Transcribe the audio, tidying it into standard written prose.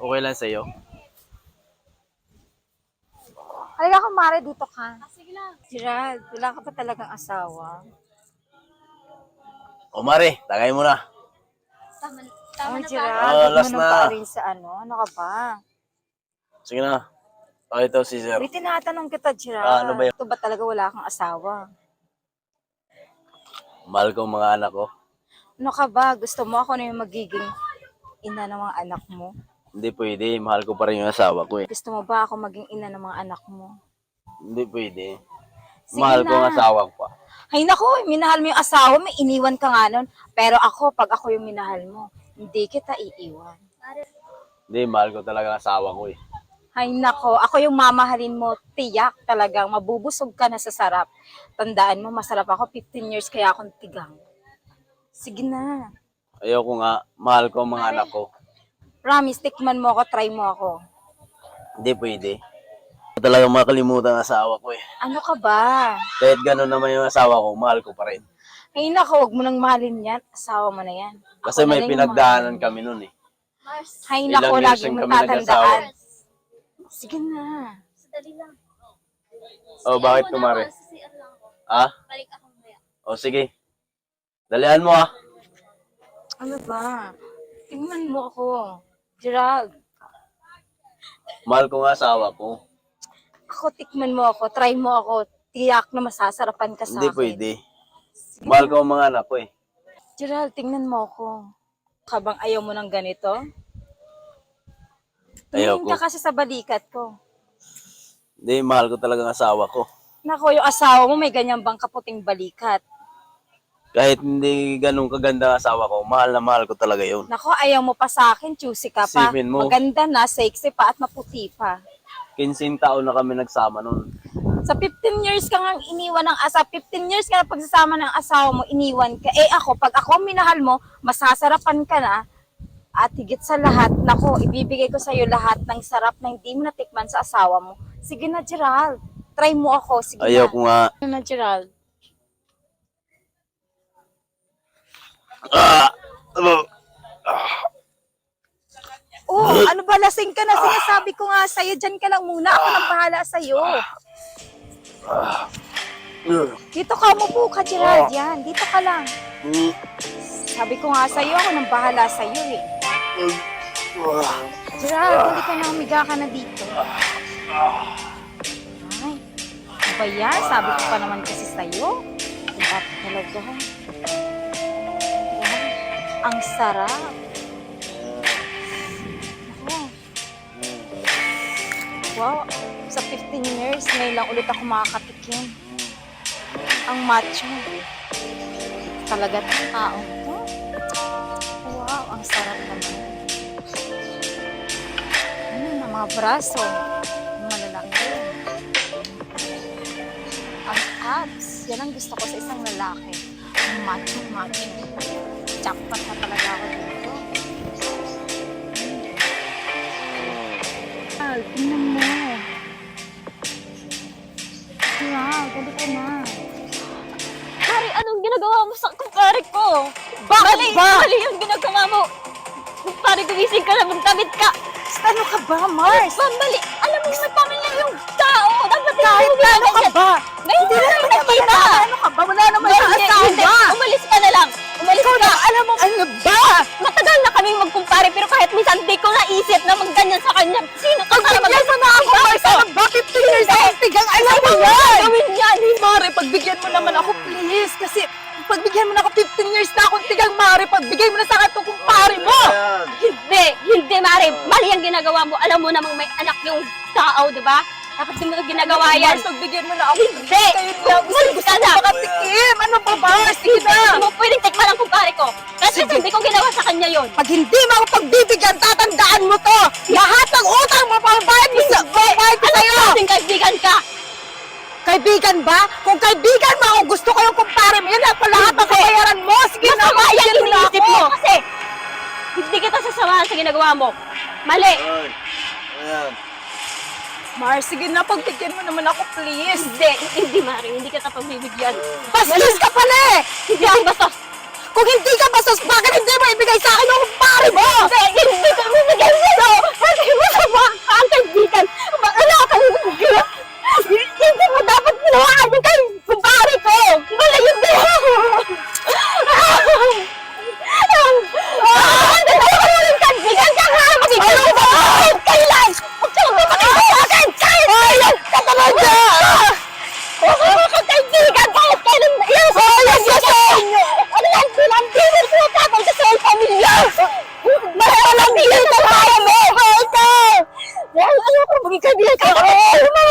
Okay lang sa'yo. Halika kumare, dito ka. Sige lang. Gerald, wala ka pa talagang asawa? O Mare, tagay mo na. Oh, Ah, Gerald, last huwag mo nang na. paalin sa ano. Ano ka ba? Sige na. Okay, ito si Sir. Wait, tinatanong kita, Gerald. Ah, ano ba yun? Ito ba talaga wala kang asawa? Mahal ko ang mga anak ko. Ano ka ba? Gusto mo ako na yung magiging ina ng mga anak mo? Hindi pwede. Mahal ko pa rin yung asawa ko eh. Gusto mo ba ako maging ina ng mga anak mo? Hindi pwede. Sige Mahal ko ang na. asawa ko pa. Ay nako, minahal mo yung asawa mo, iniwan ka nga nun. Pero ako, pag ako yung minahal mo, hindi kita iiwan. Hindi, mahal ko talaga ang asawa ko eh. Ay nako, ako yung mamahalin mo, tiyak talagang mabubusog ka na sa sarap. Tandaan mo, masarap ako, 15 years kaya akong tigang. Sige na. Ayoko nga. Mahal ko ang mga anak ko. Promise, tikman mo ako, try mo ako. Hindi pwede. Hindi ko talaga makalimutan ang asawa ko eh. Ano ka ba? Kahit gano'n naman yung asawa ko, mahal ko pa rin. Ay nako, huwag mo nang mahalin yan. Asawa mo na yan. Kasi Ako na may lang yung pinagdaanan mahalin kami nun eh. mo. Ay Ilang nako, years lagi yung mo kami tatandaan. Sige na. Oh, bakit kumare? Ah? Balik ako maya. O sige. Dalian mo ah. Ano ba? Tingnan mo ako. Gerald, Mahal ko nga asawa ko. ako tikman mo ako, try mo ako. Tiyak na masasarapan ka sa Hindi akin. pwede. Mahal ko ang mga anak ko eh. Gerald, tingnan mo ako. Kabang ayaw mo ng ganito? Ayaw Tingin ko. ka kasi sa balikat ko. Hindi, mahal ko talaga ang asawa ko. Nako, yung asawa mo may ganyan bang kaputing balikat? Kahit hindi ganun kaganda ang asawa ko, mahal na mahal ko talaga yun. Nako, ayaw mo pa sa akin, choosy ka pa. Isipin mo. Maganda na, sexy pa at maputi pa. 15 taon na kami nagsama nun. Sa 15 years ka ngang iniwan ng asa, 15 years ka na pagsasama ng asawa mo, iniwan ka. Eh ako, pag ako minahal mo, masasarapan ka na. At higit sa lahat, nako, ibibigay ko sa iyo lahat ng sarap na hindi mo natikman sa asawa mo. Sige na, Gerald. Try mo ako. Sige Ayaw na. ko nga. Ano na, Gerald? Oh, ano ba, lasing ka na? Sinasabi ko nga sa'yo, dyan ka lang muna. Ako nang bahala sa'yo. Dito ka, umupo ka, Gerald. Yan, dito ka lang. Sabi ko nga sa'yo, ako nang bahala sa'yo eh. Gerald, hindi ka na, umiga ka na dito. Ay, ano ba yan? Sabi ko pa naman kasi sa'yo. Diba talaga? Yan, ang sarap. Ako. Wow, sa 15 years, ngayon lang ulit ako makakatikim. Ang macho. Talaga ng tao to. Wow, ang sarap naman. Ang mga braso. Ang malalaki. Ang abs. Yan ang gusto ko sa isang lalaki. Ang macho. Jackpot na talaga ako dito. Tingnan mo. Wow, galit ka na. Mari, anong ginagawa mo sa kumpare ko? Bakit Mali, ba? mali yung ginagawa mo. Kumpare, gumising ka na, magdamit ka. Ano ka ba, Mars? Mali, alam mo, nagpamilya yung tao. Dapat Kahit na ano ka ba? Ngayon Hindi mo na lang naman nakita. ano ka ba? Wala naman yung Hindi, asawa. umalis ka na lang. Umalis Ikaw ka. na, alam mo, ano ba? Matagal na kaming magkumpare, pero kahit minsan di ko naisip na magganyan sa kanya. Sino ka para Pagbigyan mo na ako, Mars. Ano ba? 15 years akong tigang, alam mo yan. gawin yan? Mare, pagbigyan mo naman ako, please. Kasi pagbigyan mo na ako 15 years na akong tigang, Mare. Pagbigay mo na sa akin itong kumpare mo. Hindi, Mare. Mali ang ginagawa mo. Alam mo namang may anak yung tao, di ba? Dapat di mo ginagawa yan. Mars, pagbigyan mo na ako. Hindi! Gusto ka ko na! makatikim. Ano ba, Mars? Sige na. Hindi mo pwedeng tikman ang kumpare ko. Kasi Sige. hindi ko ginawa sa kanya yon. Pag hindi mo ako pagbibigyan, tatandaan mo to. Lahat ng utang mo, pambayad mo sa pambayad ko sa'yo. Kasing kaibigan ka. Kaibigan ba? Kung kaibigan mo ako, gusto ko yung kumpare mo. Yan lang pa lahat ng kabayaran mo. Sige na, Masama yan bigyan mo na iniisip ako. mo. Kasi hindi kita sasamahan sa ginagawa mo. Mali. Ayan. Mars, sige na, pagbigyan mo naman ako, please. Hindi, Mare. Hindi kita pagbibigyan. Bastos ka pala eh! Hindi ako bastos. Kung hindi ka bastos, bakit hindi mo ibigay sa akin yung kumpare mo? Hindi ko ibibigay sa'yo. Kasi ka! Ako mga kaibigan! Bakit kailan ilang sa sa inyo? Ano yan? Pinambilin ko tapos sa sa pamilya! Mahal ang bilin ka kaya mo! Mahal ka! Ayoko maging kaibigan ka!